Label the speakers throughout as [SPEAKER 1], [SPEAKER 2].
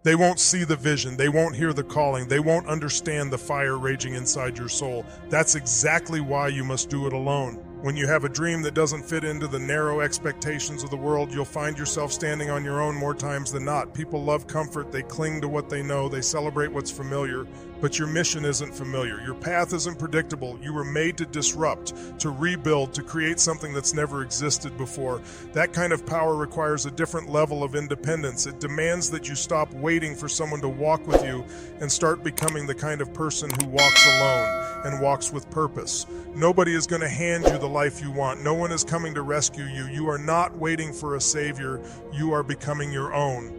[SPEAKER 1] They won't see the vision. They won't hear the calling. They won't understand the fire raging inside your soul. That's exactly why you must do it alone. When you have a dream that doesn't fit into the narrow expectations of the world, you'll find yourself standing on your own more times than not. People love comfort. They cling to what they know. They celebrate what's familiar. But your mission isn't familiar. Your path isn't predictable. You were made to disrupt, to rebuild, to create something that's never existed before. That kind of power requires a different level of independence. It demands that you stop waiting for someone to walk with you and start becoming the kind of person who walks alone and walks with purpose. Nobody is going to hand you the life you want. No one is coming to rescue you. You are not waiting for a savior. You are becoming your own.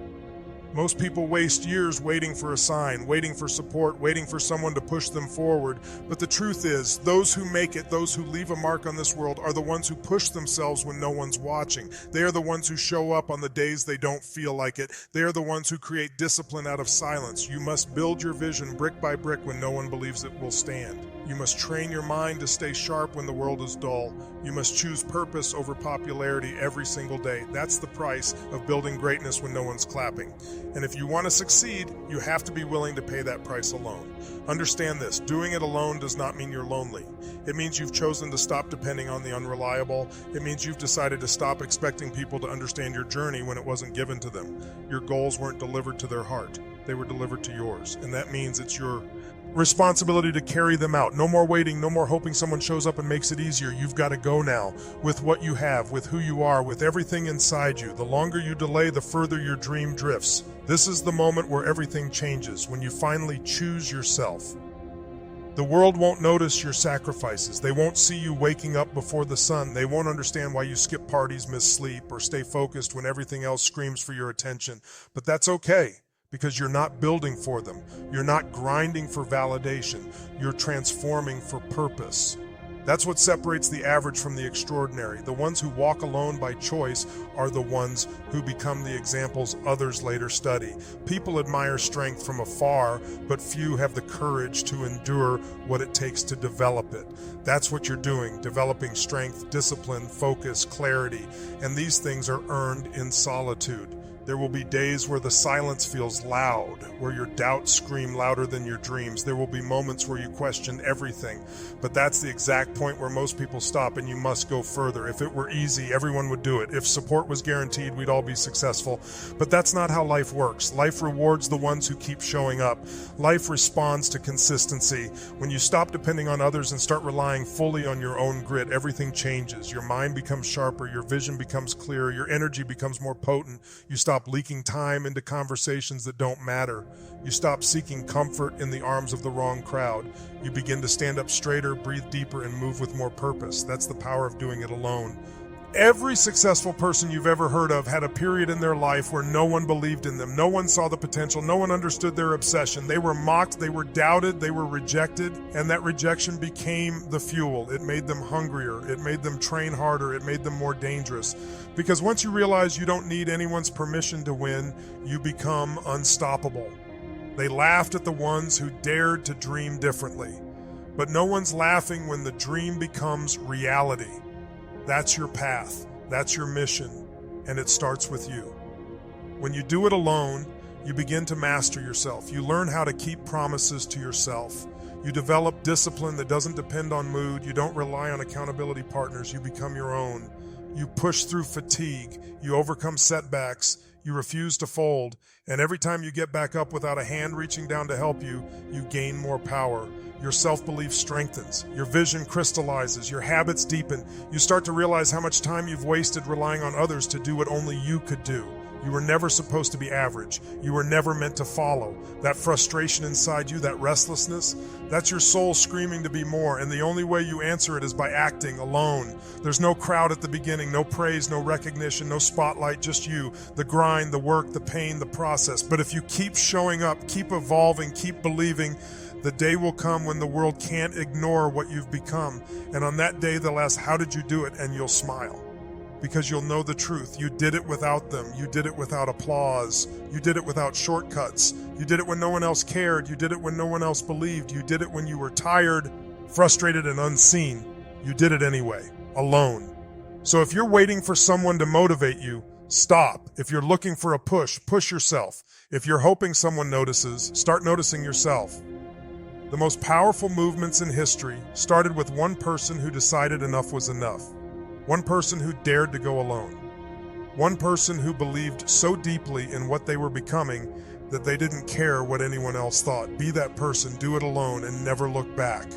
[SPEAKER 1] Most people waste years waiting for a sign, waiting for support, waiting for someone to push them forward. But the truth is, those who make it, those who leave a mark on this world, are the ones who push themselves when no one's watching. They are the ones who show up on the days they don't feel like it. They are the ones who create discipline out of silence. You must build your vision brick by brick when no one believes it will stand. You must train your mind to stay sharp when the world is dull. You must choose purpose over popularity every single day. That's the price of building greatness when no one's clapping. And if you want to succeed, you have to be willing to pay that price alone. Understand this, doing it alone does not mean you're lonely. It means you've chosen to stop depending on the unreliable. It means you've decided to stop expecting people to understand your journey when it wasn't given to them. Your goals weren't delivered to their heart. They were delivered to yours. And that means it's your responsibility to carry them out. No more waiting, no more hoping someone shows up and makes it easier. You've got to go now with what you have, with who you are, with everything inside you. The longer you delay, the further your dream drifts. This is the moment where everything changes, when you finally choose yourself. The world won't notice your sacrifices. They won't see you waking up before the sun. They won't understand why you skip parties, miss sleep, or stay focused when everything else screams for your attention. But that's okay, because you're not building for them. You're not grinding for validation. You're transforming for purpose. That's what separates the average from the extraordinary. The ones who walk alone by choice are the ones who become the examples others later study. People admire strength from afar, but few have the courage to endure what it takes to develop it. That's what you're doing, developing strength, discipline, focus, clarity, and these things are earned in solitude. There will be days where the silence feels loud, where your doubts scream louder than your dreams. There will be moments where you question everything, but that's the exact point where most people stop, and you must go further. If it were easy, everyone would do it. If support was guaranteed, we'd all be successful. But that's not how life works. Life rewards the ones who keep showing up. Life responds to consistency. When you stop depending on others and start relying fully on your own grit, everything changes. Your mind becomes sharper, your vision becomes clearer, your energy becomes more potent. You stop leaking time into conversations that don't matter. You stop seeking comfort in the arms of the wrong crowd. You begin to stand up straighter, breathe deeper, and move with more purpose. That's the power of doing it alone. Every successful person you've ever heard of had a period in their life where no one believed in them. No one saw the potential. No one understood their obsession. They were mocked. They were doubted. They were rejected. And that rejection became the fuel. It made them hungrier. It made them train harder. It made them more dangerous. Because once you realize you don't need anyone's permission to win, you become unstoppable. They laughed at the ones who dared to dream differently. But no one's laughing when the dream becomes reality. That's your path, that's your mission, and it starts with you. When you do it alone, you begin to master yourself. You learn how to keep promises to yourself. You develop discipline that doesn't depend on mood. You don't rely on accountability partners. You become your own. You push through fatigue. You overcome setbacks. You refuse to fold. And every time you get back up without a hand reaching down to help you, you gain more power. Your self-belief strengthens. Your vision crystallizes. Your habits deepen. You start to realize how much time you've wasted relying on others to do what only you could do. You were never supposed to be average. You were never meant to follow. That frustration inside you, that restlessness, that's your soul screaming to be more, and the only way you answer it is by acting alone. There's no crowd at the beginning, no praise, no recognition, no spotlight, just you, the grind, the work, the pain, the process. But if you keep showing up, keep evolving, keep believing, the day will come when the world can't ignore what you've become. And on that day, they'll ask, how did you do it? And you'll smile. Because you'll know the truth. You did it without them. You did it without applause. You did it without shortcuts. You did it when no one else cared. You did it when no one else believed. You did it when you were tired, frustrated, and unseen. You did it anyway, alone. So if you're waiting for someone to motivate you, stop. If you're looking for a push, push yourself. If you're hoping someone notices, start noticing yourself. The most powerful movements in history started with one person who decided enough was enough. One person who dared to go alone. One person who believed so deeply in what they were becoming that they didn't care what anyone else thought. Be that person, do it alone, and never look back.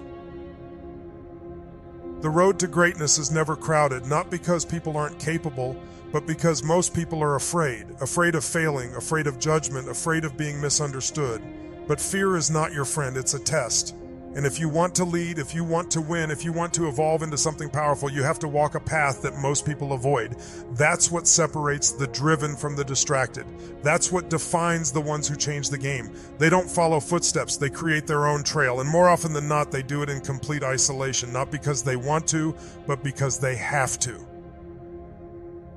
[SPEAKER 1] The road to greatness is never crowded, not because people aren't capable, but because most people are afraid of failing, afraid of judgment, afraid of being misunderstood. But fear is not your friend, it's a test. And if you want to lead, if you want to win, if you want to evolve into something powerful, you have to walk a path that most people avoid. That's what separates the driven from the distracted. That's what defines the ones who change the game. They don't follow footsteps, they create their own trail. And more often than not, they do it in complete isolation, not because they want to, but because they have to.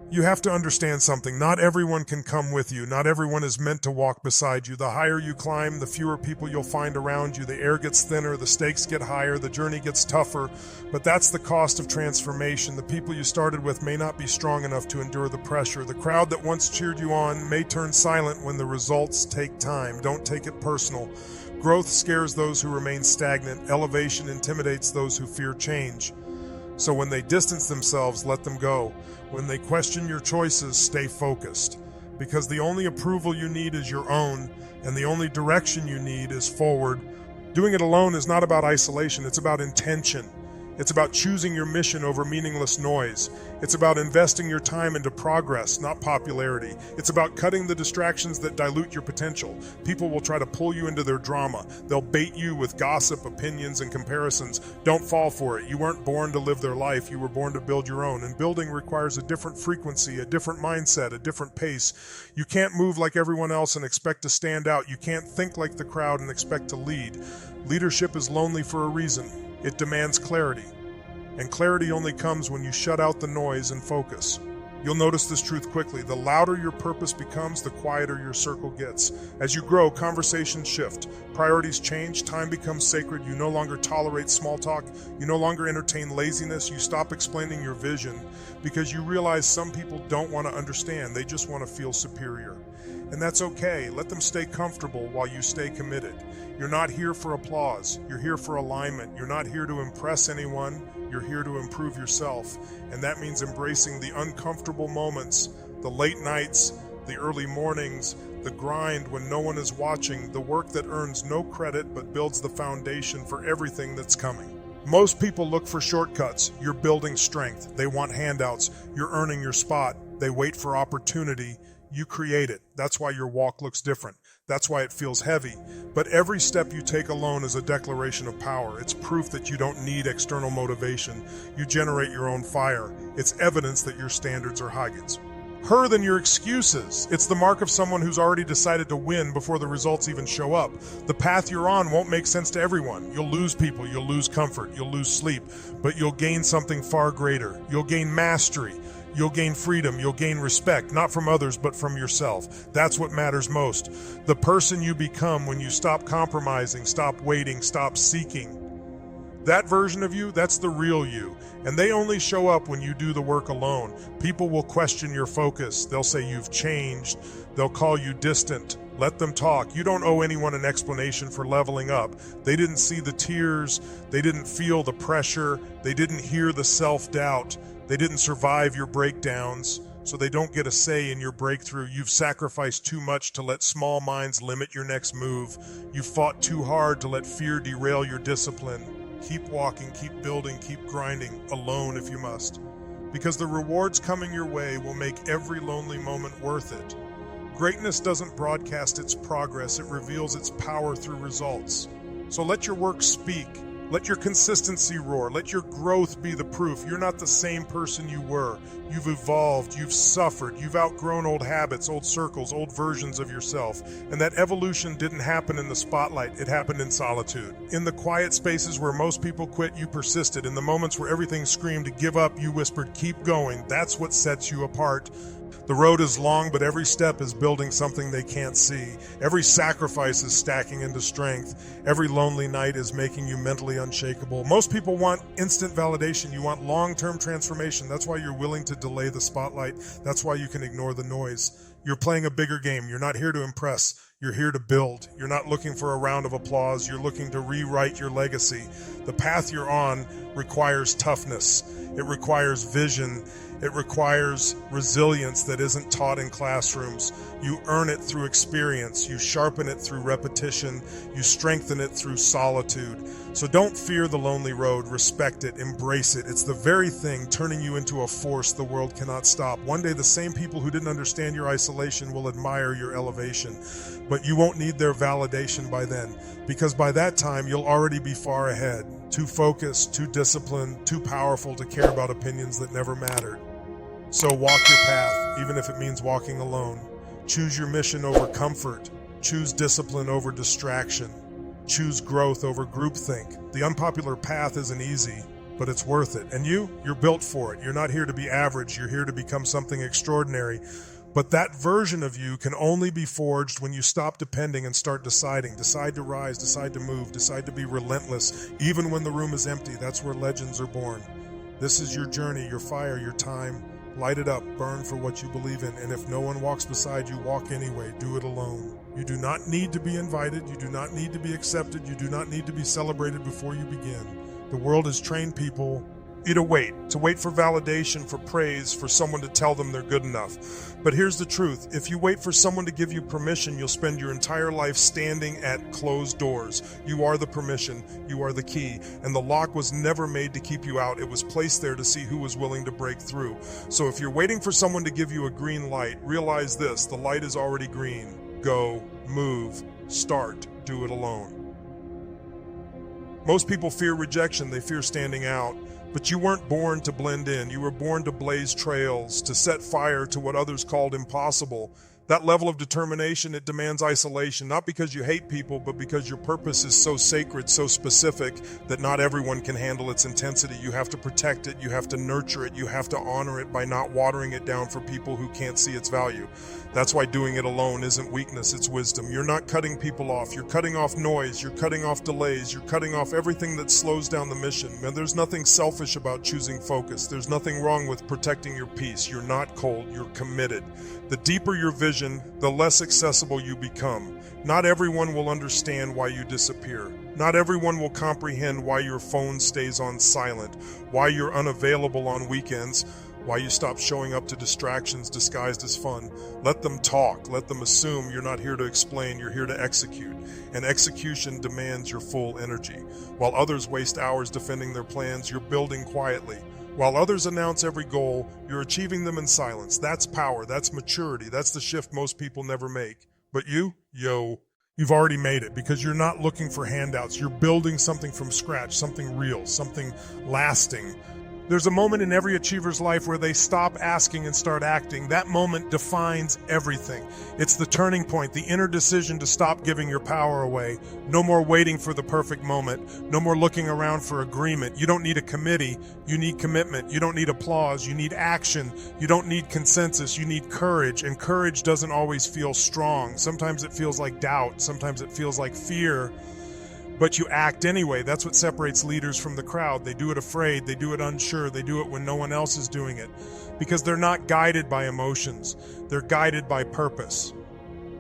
[SPEAKER 1] You have to understand something. Not everyone can come with you. Not everyone is meant to walk beside you. The higher you climb, the fewer people you'll find around you. The air gets thinner, the stakes get higher, the journey gets tougher. But that's the cost of transformation. The people you started with may not be strong enough to endure the pressure. The crowd that once cheered you on may turn silent when the results take time. Don't take it personal. Growth scares those who remain stagnant. Elevation intimidates those who fear change. So when they distance themselves, let them go. When they question your choices, stay focused. Because the only approval you need is your own, and the only direction you need is forward. Doing it alone is not about isolation, it's about intention. It's about choosing your mission over meaningless noise. It's about investing your time into progress, not popularity. It's about cutting the distractions that dilute your potential. People will try to pull you into their drama. They'll bait you with gossip, opinions, and comparisons. Don't fall for it. You weren't born to live their life. You were born to build your own. And building requires a different frequency, a different mindset, a different pace. You can't move like everyone else and expect to stand out. You can't think like the crowd and expect to lead. Leadership is lonely for a reason. It demands clarity. And clarity only comes when you shut out the noise and focus. You'll notice this truth quickly. The louder your purpose becomes, the quieter your circle gets. As you grow, conversations shift. Priorities change. Time becomes sacred. You no longer tolerate small talk. You no longer entertain laziness. You stop explaining your vision because you realize some people don't want to understand. They just want to feel superior. And that's okay. Let them stay comfortable while you stay committed. You're not here for applause. You're here for alignment. You're not here to impress anyone. You're here to improve yourself. And that means embracing the uncomfortable moments, the late nights, the early mornings, the grind when no one is watching, the work that earns no credit but builds the foundation for everything that's coming. Most people look for shortcuts. You're building strength. They want handouts. You're earning your spot. They wait for opportunity. You create it. That's why your walk looks different. That's why it feels heavy. But every step you take alone is a declaration of power. It's proof that you don't need external motivation. You generate your own fire. It's evidence that your standards are higher than your excuses. It's the mark of someone who's already decided to win before the results even show up. The path you're on won't make sense to everyone. You'll lose people, you'll lose comfort, you'll lose sleep, but you'll gain something far greater. You'll gain mastery. You'll gain freedom, you'll gain respect, not from others, but from yourself. That's what matters most. The person you become when you stop compromising, stop waiting, stop seeking. That version of you, that's the real you. And they only show up when you do the work alone. People will question your focus. They'll say you've changed. They'll call you distant. Let them talk. You don't owe anyone an explanation for leveling up. They didn't see the tears. They didn't feel the pressure. They didn't hear the self-doubt. They didn't survive your breakdowns, so they don't get a say in your breakthrough. You've sacrificed too much to let small minds limit your next move. You've fought too hard to let fear derail your discipline. Keep walking, keep building, keep grinding, alone if you must. Because the rewards coming your way will make every lonely moment worth it. Greatness doesn't broadcast its progress, it reveals its power through results. So let your work speak. Let your consistency roar. Let your growth be the proof. You're not the same person you were. You've evolved. You've suffered. You've outgrown old habits, old circles, old versions of yourself. And that evolution didn't happen in the spotlight. It happened in solitude. In the quiet spaces where most people quit, you persisted. In the moments where everything screamed, give up, you whispered, keep going. That's what sets you apart. The road is long, but every step is building something they can't see. Every sacrifice is stacking into strength. Every lonely night is making you mentally unshakable. Most people want instant validation. You want long-term transformation. That's why you're willing to delay the spotlight. That's why you can ignore the noise. You're playing a bigger game. You're not here to impress. You're here to build. You're not looking for a round of applause. You're looking to rewrite your legacy. The path you're on requires toughness. It requires vision. It requires resilience that isn't taught in classrooms. You earn it through experience. You sharpen it through repetition. You strengthen it through solitude. So don't fear the lonely road. Respect it. Embrace it. It's the very thing turning you into a force the world cannot stop. One day, the same people who didn't understand your isolation will admire your elevation. But you won't need their validation by then, because by that time, you'll already be far ahead. Too focused, too disciplined, too powerful to care about opinions that never mattered. So walk your path, even if it means walking alone. Choose your mission over comfort. Choose discipline over distraction. Choose growth over groupthink. The unpopular path isn't easy, but it's worth it. And you're built for it. You're not here to be average. You're here to become something extraordinary. But that version of you can only be forged when you stop depending and start deciding. Decide to rise, decide to move, decide to be relentless, even when the room is empty. That's where legends are born. This is your journey, your fire, your time. Light it up, burn for what you believe in, and if no one walks beside you, walk anyway, do it alone. You do not need to be invited, you do not need to be accepted, you do not need to be celebrated before you begin. The world has trained people to wait for validation, for praise, for someone to tell them they're good enough. But here's the truth, if you wait for someone to give you permission, you'll spend your entire life standing at closed doors. You are the permission, you are the key, and the lock was never made to keep you out. It was placed there to see who was willing to break through. So if you're waiting for someone to give you a green light, realize this, the light is already green. Go, move, start, do it alone. Most people fear rejection, they fear standing out. But you weren't born to blend in. You were born to blaze trails, to set fire to what others called impossible. That level of determination, it demands isolation, not because you hate people, but because your purpose is so sacred, so specific, that not everyone can handle its intensity. You have to protect it, you have to nurture it, you have to honor it by not watering it down for people who can't see its value. That's why doing it alone isn't weakness, it's wisdom. You're not cutting people off, you're cutting off noise, you're cutting off delays, you're cutting off everything that slows down the mission. And there's nothing selfish about choosing focus. There's nothing wrong with protecting your peace. You're not cold, you're committed. The deeper your vision, the less accessible you become. Not everyone will understand why you disappear. Not everyone will comprehend why your phone stays on silent, why you're unavailable on weekends, why you stop showing up to distractions disguised as fun. Let them talk. Let them assume you're not here to explain, you're here to execute. And execution demands your full energy. While others waste hours defending their plans, you're building quietly. While others announce every goal, you're achieving them in silence. That's power, that's maturity, that's the shift most people never make. But you've already made it because you're not looking for handouts. You're building something from scratch, something real, something lasting. There's a moment in every achiever's life where they stop asking and start acting. That moment defines everything. It's the turning point, the inner decision to stop giving your power away. No more waiting for the perfect moment. No more looking around for agreement. You don't need a committee. You need commitment. You don't need applause. You need action. You don't need consensus. You need courage. And courage doesn't always feel strong. Sometimes it feels like doubt. Sometimes it feels like fear. But you act anyway. That's what separates leaders from the crowd. They do it afraid, they do it unsure, they do it when no one else is doing it. Because they're not guided by emotions, they're guided by purpose.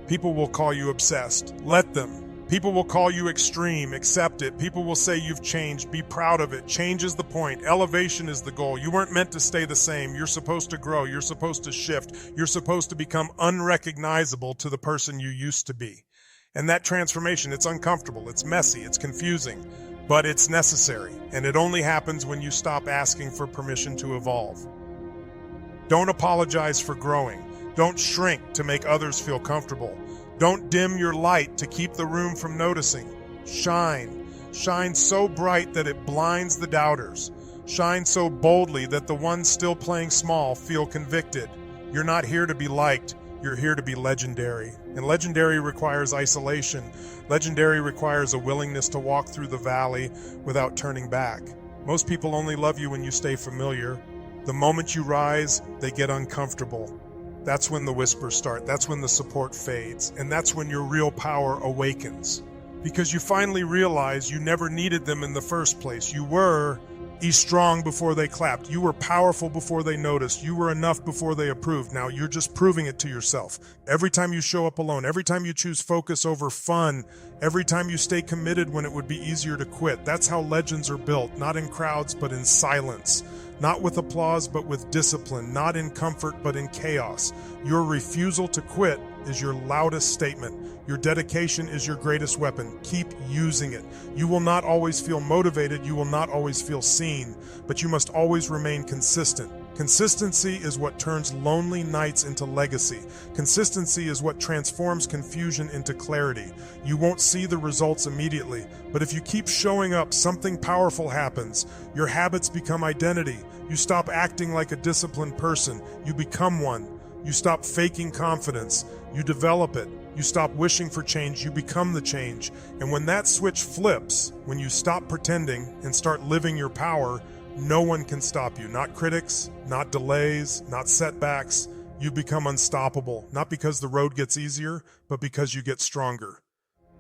[SPEAKER 1] People will call you obsessed. Let them. People will call you extreme. Accept it. People will say you've changed. Be proud of it. Change is the point. Elevation is the goal. You weren't meant to stay the same. You're supposed to grow. You're supposed to shift. You're supposed to become unrecognizable to the person you used to be. And that transformation, it's uncomfortable, it's messy, it's confusing, but it's necessary. And it only happens when you stop asking for permission to evolve. Don't apologize for growing. Don't shrink to make others feel comfortable. Don't dim your light to keep the room from noticing. Shine. Shine so bright that it blinds the doubters. Shine so boldly that the ones still playing small feel convicted. You're not here to be liked. You're here to be legendary. And legendary requires isolation. Legendary requires a willingness to walk through the valley without turning back. Most people only love you when you stay familiar. The moment you rise, they get uncomfortable. That's when the whispers start. That's when the support fades. And that's when your real power awakens. Because you finally realize you never needed them in the first place. You were strong before they clapped. You were powerful before they noticed. You were enough before they approved. Now you're just proving it to yourself. Every time you show up alone, every time you choose focus over fun, every time you stay committed when it would be easier to quit. That's how legends are built, not in crowds, but in silence. Not with applause, but with discipline. Not in comfort, but in chaos. Your refusal to quit is your loudest statement. Your dedication is your greatest weapon. Keep using it. You will not always feel motivated. You will not always feel seen, but you must always remain consistent. Consistency is what turns lonely nights into legacy. Consistency is what transforms confusion into clarity. You won't see the results immediately, but if you keep showing up, something powerful happens. Your habits become identity. You stop acting like a disciplined person. You become one. You stop faking confidence. You develop it. You stop wishing for change. You become the change. And when that switch flips, when you stop pretending and start living your power, no one can stop you. Not critics, not delays, not setbacks. You become unstoppable, not because the road gets easier, but because you get stronger.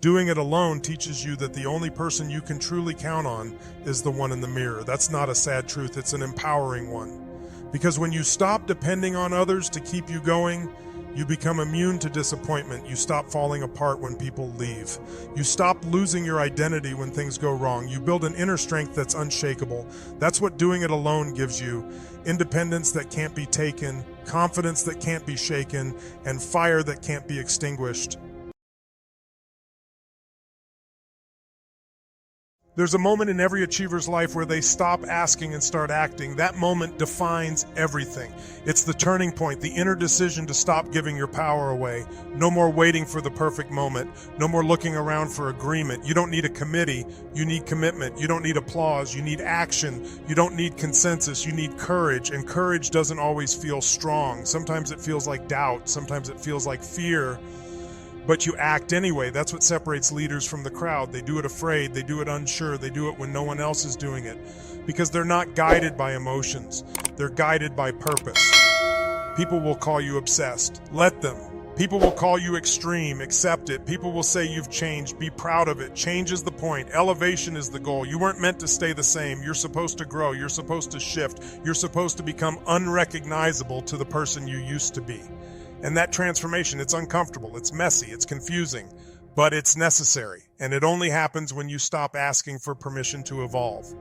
[SPEAKER 1] Doing it alone teaches you that the only person you can truly count on is the one in the mirror. That's not a sad truth, it's an empowering one. Because when you stop depending on others to keep you going, you become immune to disappointment. You stop falling apart when people leave. You stop losing your identity when things go wrong. You build an inner strength that's unshakable. That's what doing it alone gives you. Independence that can't be taken, confidence that can't be shaken, and fire that can't be extinguished. There's a moment in every achiever's life where they stop asking and start acting. That moment defines everything. It's the turning point, the inner decision to stop giving your power away. No more waiting for the perfect moment. No more looking around for agreement. You don't need a committee. You need commitment. You don't need applause. You need action. You don't need consensus. You need courage. And courage doesn't always feel strong. Sometimes it feels like doubt. Sometimes it feels like fear. But you act anyway. That's what separates leaders from the crowd. They do it afraid, they do it unsure, they do it when no one else is doing it. Because they're not guided by emotions, they're guided by purpose. People will call you obsessed. Let them. People will call you extreme. Accept it. People will say you've changed. Be proud of it. Change is the point. Elevation is the goal. You weren't meant to stay the same. You're supposed to grow. You're supposed to shift. You're supposed to become unrecognizable to the person you used to be. And that transformation, it's uncomfortable, it's messy, it's confusing, but it's necessary. And it only happens when you stop asking for permission to evolve.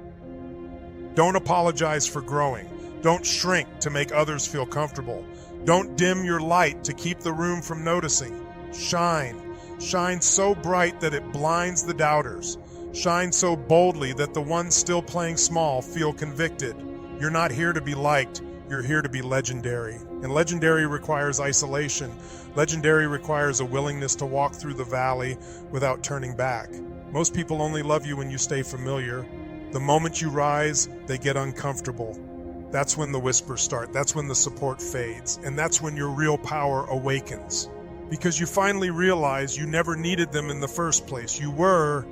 [SPEAKER 1] Don't apologize for growing. Don't shrink to make others feel comfortable. Don't dim your light to keep the room from noticing. Shine. Shine so bright that it blinds the doubters. Shine so boldly that the ones still playing small feel convicted. You're not here to be liked. You're here to be legendary. And legendary requires isolation. Legendary requires a willingness to walk through the valley without turning back. Most people only love you when you stay familiar. The moment you rise, they get uncomfortable. That's when the whispers start. That's when the support fades. And that's when your real power awakens. Because you finally realize you never needed them in the first place. You were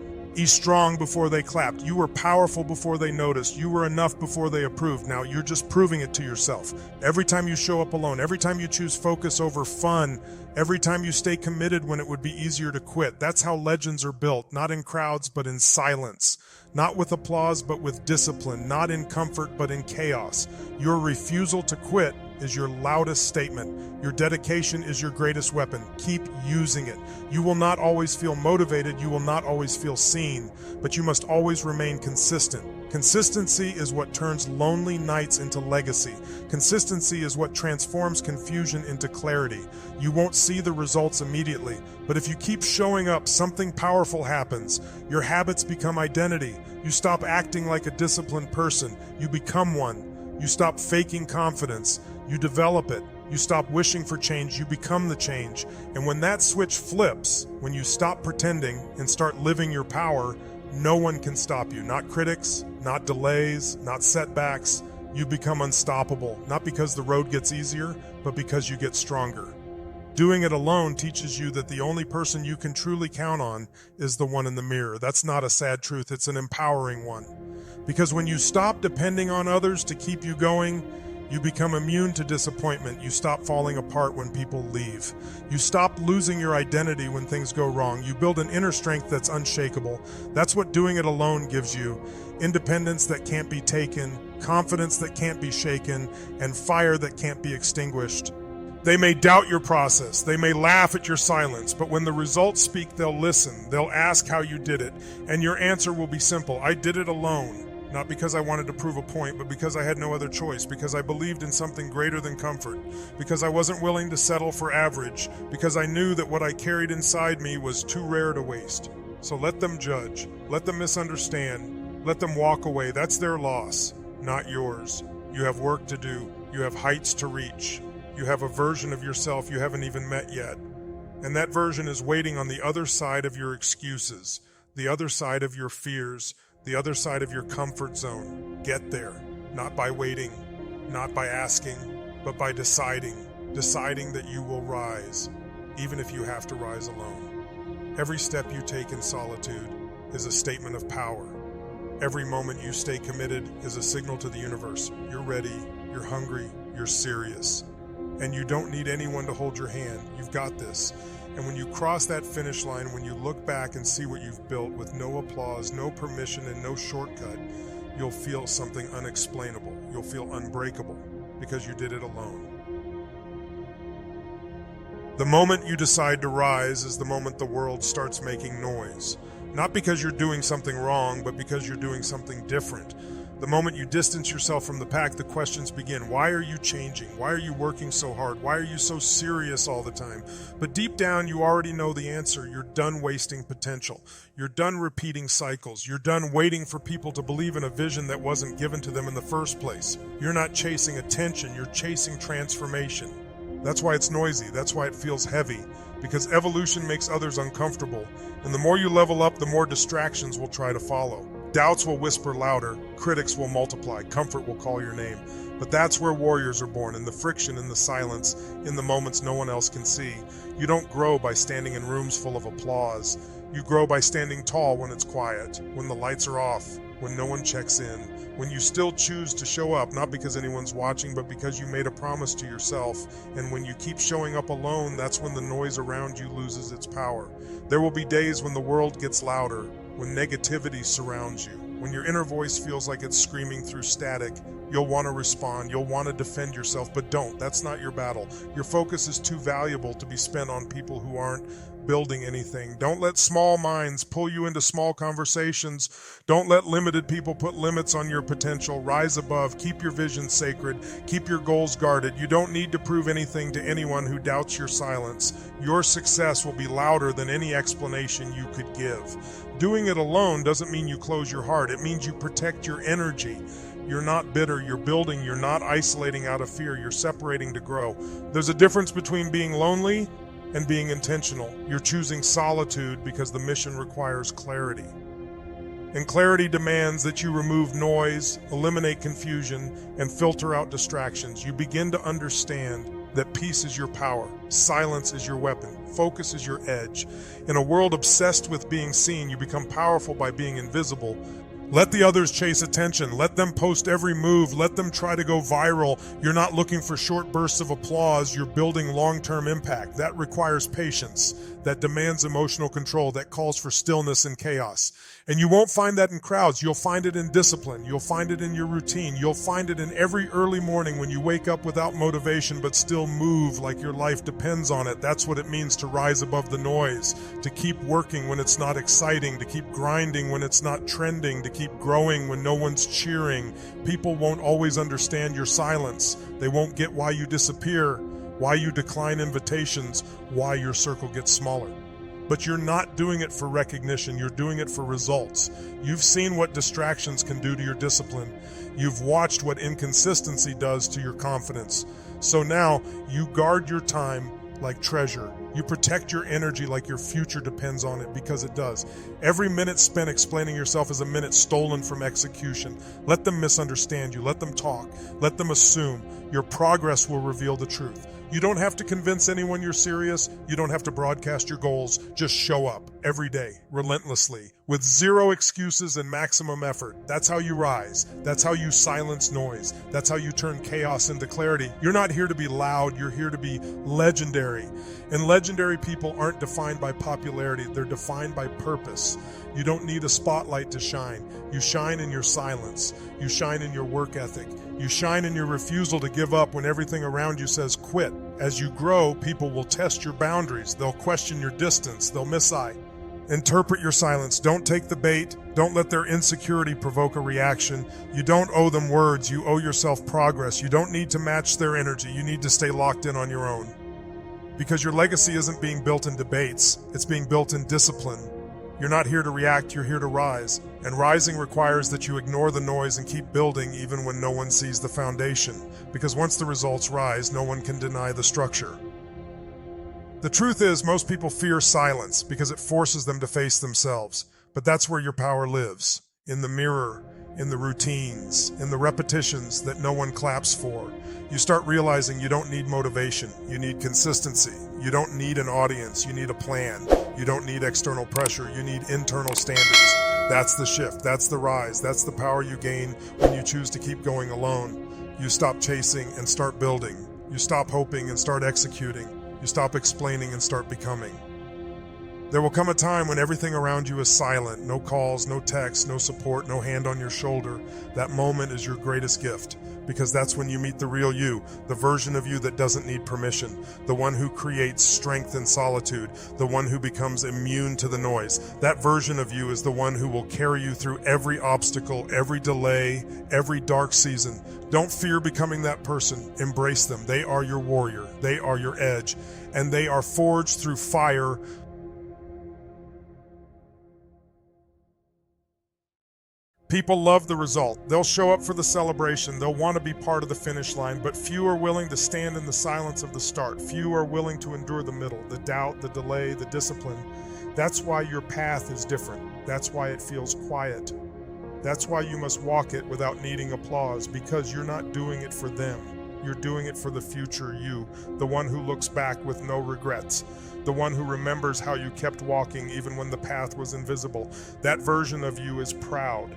[SPEAKER 1] strong before they clapped. You were powerful before they noticed. You were enough before they approved. Now you're just proving it to yourself. Every time you show up alone, every time you choose focus over fun, every time you stay committed when it would be easier to quit. That's how legends are built, not in crowds, but in silence. Not with applause, but with discipline. Not in comfort, but in chaos. Your refusal to quit is your loudest statement. Your dedication is your greatest weapon. Keep using it. You will not always feel motivated. You will not always feel seen, but you must always remain consistent. Consistency is what turns lonely nights into legacy. Consistency is what transforms confusion into clarity. You won't see the results immediately, but if you keep showing up, something powerful happens. Your habits become identity. You stop acting like a disciplined person. You become one. You stop faking confidence. You develop it. You stop wishing for change. You become the change. And when that switch flips, when you stop pretending and start living your power, no one can stop you. Not critics, not delays, not setbacks. You become unstoppable, not because the road gets easier, but because you get stronger. Doing it alone teaches you that the only person you can truly count on is the one in the mirror. That's not a sad truth, it's an empowering one. Because when you stop depending on others to keep you going, You become immune to disappointment. You stop falling apart when people leave. You stop losing your identity when things go wrong. You build an inner strength that's unshakable. That's what doing it alone gives you. Independence that can't be taken, confidence that can't be shaken, and fire that can't be extinguished. They may doubt your process. They may laugh at your silence, but when the results speak, they'll listen. They'll ask how you did it, and your answer will be simple. I did it alone. Not because I wanted to prove a point, but because I had no other choice, because I believed in something greater than comfort, because I wasn't willing to settle for average, because I knew that what I carried inside me was too rare to waste. So let them judge, let them misunderstand, let them walk away. That's their loss, not yours. You have work to do. You have heights to reach. You have a version of yourself you haven't even met yet. And that version is waiting on the other side of your excuses, the other side of your fears, the other side of your comfort zone. Get there, not by waiting, not by asking, but by deciding that you will rise, even if you have to rise alone. Every step you take in solitude is a statement of power. Every moment you stay committed is a signal to the universe. You're ready, you're hungry, you're serious. And you don't need anyone to hold your hand. You've got this. And when you cross that finish line, when you look back and see what you've built with no applause, no permission, and no shortcut, you'll feel something unexplainable. You'll feel unbreakable because you did it alone. The moment you decide to rise is the moment the world starts making noise. Not because you're doing something wrong, but because you're doing something different. The moment you distance yourself from the pack, the questions begin. Why are you changing? Why are you working so hard? Why are you so serious all the time? But deep down, you already know the answer. You're done wasting potential. You're done repeating cycles. You're done waiting for people to believe in a vision that wasn't given to them in the first place. You're not chasing attention. You're chasing transformation. That's why it's noisy. That's why it feels heavy. Because evolution makes others uncomfortable. And the more you level up, the more distractions will try to follow. Doubts will whisper louder, critics will multiply, comfort will call your name. But that's where warriors are born, in the friction, in the silence, in the moments no one else can see. You don't grow by standing in rooms full of applause. You grow by standing tall when it's quiet, when the lights are off, when no one checks in, when you still choose to show up, not because anyone's watching, but because you made a promise to yourself. And when you keep showing up alone, that's when the noise around you loses its power. There will be days when the world gets louder, when negativity surrounds you, when your inner voice feels like it's screaming through static. You'll want to respond, you'll want to defend yourself, but don't. That's not your battle. Your focus is too valuable to be spent on people who aren't building anything. Don't let small minds pull you into small conversations. Don't let limited people put limits on your potential. Rise above, keep your vision sacred, keep your goals guarded. You don't need to prove anything to anyone who doubts your silence. Your success will be louder than any explanation you could give. Doing it alone doesn't mean you close your heart. It means you protect your energy. You're not bitter, you're building, you're not isolating out of fear, you're separating to grow. There's a difference between being lonely and being intentional. You're choosing solitude because the mission requires clarity. And clarity demands that you remove noise, eliminate confusion, and filter out distractions. You begin to understand that peace is your power, silence is your weapon, focus is your edge. In a world obsessed with being seen, you become powerful by being invisible. Let the others chase attention. Let them post every move. Let them try to go viral. You're not looking for short bursts of applause. You're building long-term impact. That requires patience. That demands emotional control. That calls for stillness and chaos. And you won't find that in crowds. You'll find it in discipline. You'll find it in your routine. You'll find it in every early morning when you wake up without motivation but still move like your life depends on it. That's what it means to rise above the noise, to keep working when it's not exciting, to keep grinding when it's not trending, to keep growing when no one's cheering. People won't always understand your silence. They won't get why you disappear, why you decline invitations, why your circle gets smaller. But you're not doing it for recognition, you're doing it for results. You've seen what distractions can do to your discipline. You've watched what inconsistency does to your confidence. So now you guard your time like treasure. You protect your energy like your future depends on it, because it does. Every minute spent explaining yourself is a minute stolen from execution. Let them misunderstand you. Let them talk. Let them assume. Your progress will reveal the truth. You don't have to convince anyone you're serious. You don't have to broadcast your goals. Just show up every day, relentlessly, with zero excuses and maximum effort. That's how you rise. That's how you silence noise. That's how you turn chaos into clarity. You're not here to be loud. You're here to be legendary. And legendary people aren't defined by popularity. They're defined by purpose. You don't need a spotlight to shine. You shine in your silence. You shine in your work ethic. You shine in your refusal to give up when everything around you says quit. As you grow, people will test your boundaries. They'll question your distance. They'll miss-eye. Interpret your silence. Don't take the bait. Don't let their insecurity provoke a reaction. You don't owe them words. You owe yourself progress. You don't need to match their energy. You need to stay locked in on your own. Because your legacy isn't being built in debates. It's being built in discipline. You're not here to react, you're here to rise. And rising requires that you ignore the noise and keep building even when no one sees the foundation. Because once the results rise, no one can deny the structure. The truth is, most people fear silence because it forces them to face themselves. But that's where your power lives. In the mirror, in the routines, in the repetitions that no one claps for. You start realizing you don't need motivation, you need consistency. You don't need an audience, you need a plan. You don't need external pressure, you need internal standards. That's the shift, that's the rise, that's the power you gain when you choose to keep going alone. You stop chasing and start building. You stop hoping and start executing. You stop explaining and start becoming. There will come a time when everything around you is silent. No calls, no texts, no support, no hand on your shoulder. That moment is your greatest gift, because that's when you meet the real you, the version of you that doesn't need permission, the one who creates strength in solitude, the one who becomes immune to the noise. That version of you is the one who will carry you through every obstacle, every delay, every dark season. Don't fear becoming that person. Embrace them. They are your warrior. They are your edge, and they are forged through fire. People love the result. They'll show up for the celebration. They'll want to be part of the finish line, but few are willing to stand in the silence of the start. Few are willing to endure the middle, the doubt, the delay, the discipline. That's why your path is different. That's why it feels quiet. That's why you must walk it without needing applause, because you're not doing it for them. You're doing it for the future you, the one who looks back with no regrets, the one who remembers how you kept walking even when the path was invisible. That version of you is proud.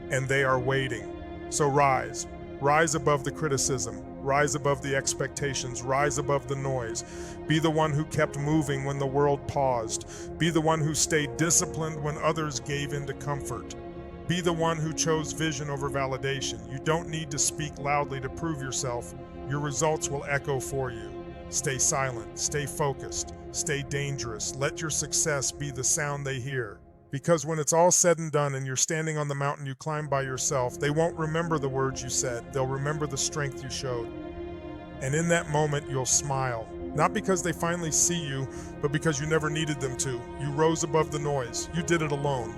[SPEAKER 1] And they are waiting. So rise. Rise above the criticism. Rise above the expectations. Rise above the noise. Be the one who kept moving when the world paused. Be the one who stayed disciplined when others gave in to comfort. Be the one who chose vision over validation. You don't need to speak loudly to prove yourself. Your results will echo for you. Stay silent. Stay focused. Stay dangerous. Let your success be the sound they hear. Because when it's all said and done and you're standing on the mountain you climbed by yourself, they won't remember the words you said. They'll remember the strength you showed. And in that moment, you'll smile. Not because they finally see you, but because you never needed them to. You rose above the noise. You did it alone.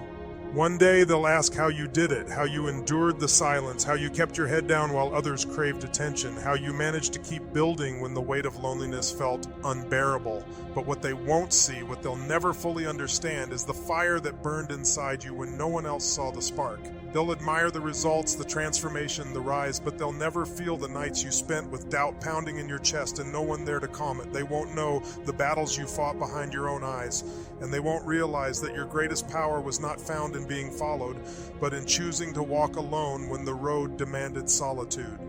[SPEAKER 1] One day they'll ask how you did it, how you endured the silence, how you kept your head down while others craved attention, how you managed to keep building when the weight of loneliness felt unbearable. But what they won't see, what they'll never fully understand, is the fire that burned inside you when no one else saw the spark. They'll admire the results, the transformation, the rise, but they'll never feel the nights you spent with doubt pounding in your chest and no one there to calm it. They won't know the battles you fought behind your own eyes, and they won't realize that your greatest power was not found in being followed, but in choosing to walk alone when the road demanded solitude.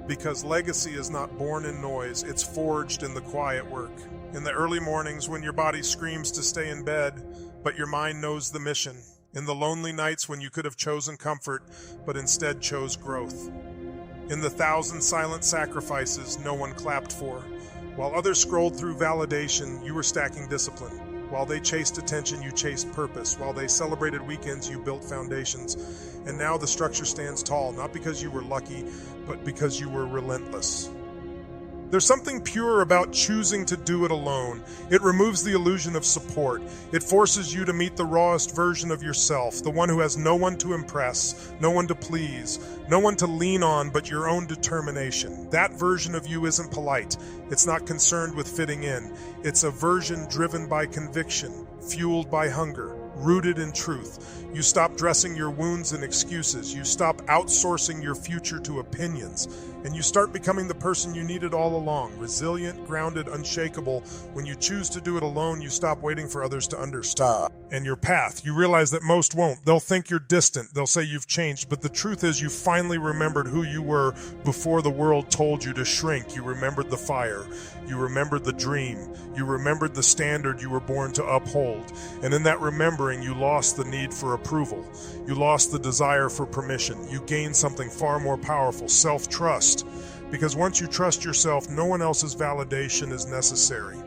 [SPEAKER 1] Because legacy is not born in noise, it's forged in the quiet work. In the early mornings when your body screams to stay in bed, but your mind knows the mission. In the lonely nights when you could have chosen comfort, but instead chose growth. In the 1,000 silent sacrifices no one clapped for. While others scrolled through validation, you were stacking discipline. While they chased attention, you chased purpose. While they celebrated weekends, you built foundations. And now the structure stands tall, not because you were lucky, but because you were relentless. There's something pure about choosing to do it alone. It removes the illusion of support. It forces you to meet the rawest version of yourself, the one who has no one to impress, no one to please, no one to lean on but your own determination. That version of you isn't polite. It's not concerned with fitting in. It's a version driven by conviction, fueled by hunger, rooted in truth. You stop dressing your wounds in excuses. You stop outsourcing your future to opinions. And you start becoming the person you needed all along, resilient, grounded, unshakable. When you choose to do it alone, you stop waiting for others to understand. And your path, you realize that most won't. They'll think you're distant. They'll say you've changed. But the truth is you finally remembered who you were before the world told you to shrink. You remembered the fire. You remembered the dream. You remembered the standard you were born to uphold. And in that remembering, you lost the need for approval. You lost the desire for permission. You gained something far more powerful, self-trust. Because once you trust yourself, no one else's validation is necessary.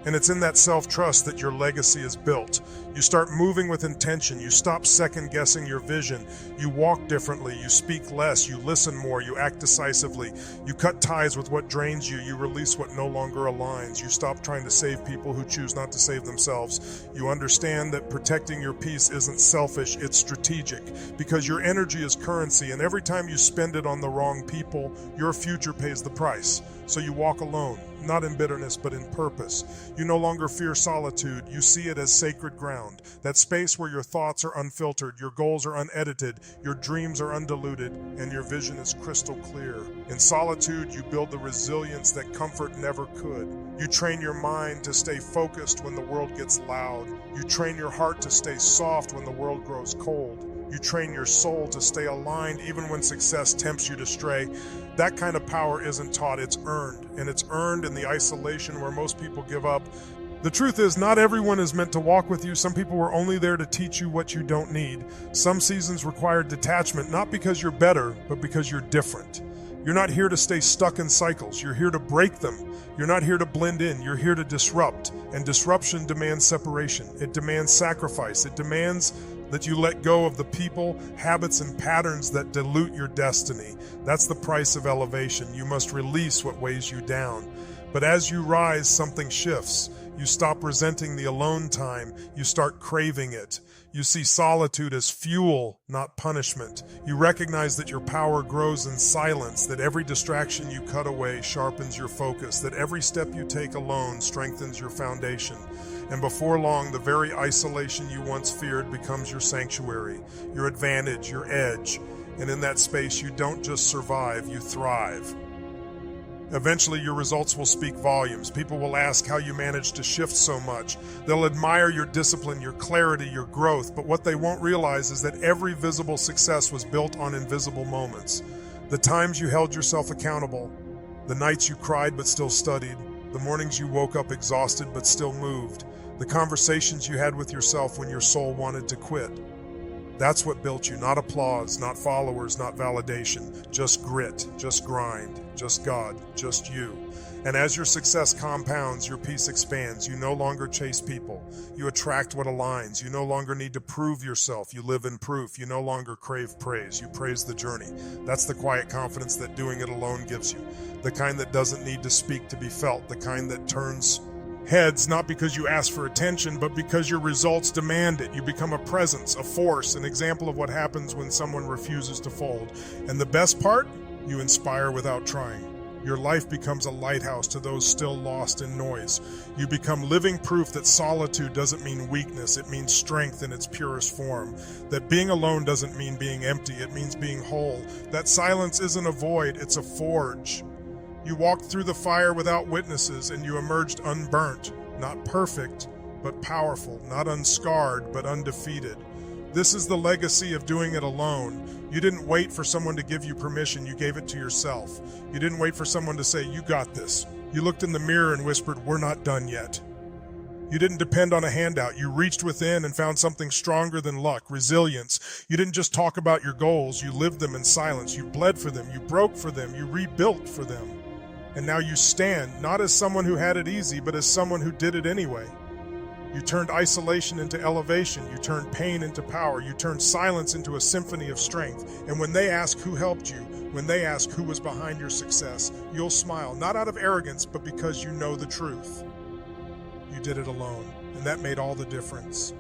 [SPEAKER 1] And it's in that self-trust that your legacy is built. You start moving with intention. You stop second-guessing your vision. You walk differently. You speak less. You listen more. You act decisively. You cut ties with what drains you. You release what no longer aligns. You stop trying to save people who choose not to save themselves. You understand that protecting your peace isn't selfish, it's strategic. Because your energy is currency, and every time you spend it on the wrong people, your future pays the price. So you walk alone. Not in bitterness, but in purpose. You no longer fear solitude. You see it as sacred ground. That space where your thoughts are unfiltered, your goals are unedited, your dreams are undiluted, and your vision is crystal clear. In solitude, you build the resilience that comfort never could. You train your mind to stay focused when the world gets loud. You train your heart to stay soft when the world grows cold. You train your soul to stay aligned even when success tempts you to stray. That kind of power isn't taught, it's earned. And it's earned in the isolation where most people give up. The truth is, not everyone is meant to walk with you. Some people were only there to teach you what you don't need. Some seasons require detachment, not because you're better, but because you're different. You're not here to stay stuck in cycles. You're here to break them. You're not here to blend in. You're here to disrupt. And disruption demands separation. It demands sacrifice. It demands that you let go of the people, habits, and patterns that dilute your destiny. That's the price of elevation. You must release what weighs you down. But as you rise, something shifts. You stop resenting the alone time. You start craving it. You see solitude as fuel, not punishment. You recognize that your power grows in silence, that every distraction you cut away sharpens your focus, that every step you take alone strengthens your foundation. And before long, the very isolation you once feared becomes your sanctuary, your advantage, your edge. And in that space, you don't just survive, you thrive. Eventually, your results will speak volumes. People will ask how you managed to shift so much. They'll admire your discipline, your clarity, your growth. But what they won't realize is that every visible success was built on invisible moments. The times you held yourself accountable, the nights you cried but still studied, the mornings you woke up exhausted but still moved, the conversations you had with yourself when your soul wanted to quit. That's what built you, not applause, not followers, not validation, just grit, just grind, just God, just you. And as your success compounds, your peace expands. You no longer chase people. You attract what aligns. You no longer need to prove yourself. You live in proof. You no longer crave praise. You praise the journey. That's the quiet confidence that doing it alone gives you. The kind that doesn't need to speak to be felt. The kind that turns heads not because you ask for attention, but because your results demand it. You become a presence, a force, an example of what happens when someone refuses to fold. And the best part? You inspire without trying. Your life becomes a lighthouse to those still lost in noise. You become living proof that solitude doesn't mean weakness, it means strength in its purest form. That being alone doesn't mean being empty, it means being whole. That silence isn't a void, it's a forge. You walked through the fire without witnesses, and you emerged unburnt, not perfect, but powerful, not unscarred, but undefeated. This is the legacy of doing it alone. You didn't wait for someone to give you permission, you gave it to yourself. You didn't wait for someone to say, "You got this." You looked in the mirror and whispered, "We're not done yet." You didn't depend on a handout. You reached within and found something stronger than luck, resilience. You didn't just talk about your goals, you lived them in silence. You bled for them, you broke for them, you rebuilt for them. And now you stand, not as someone who had it easy, but as someone who did it anyway. You turned isolation into elevation. You turned pain into power. You turned silence into a symphony of strength. And when they ask who helped you, when they ask who was behind your success, you'll smile, not out of arrogance, but because you know the truth. You did it alone, and that made all the difference.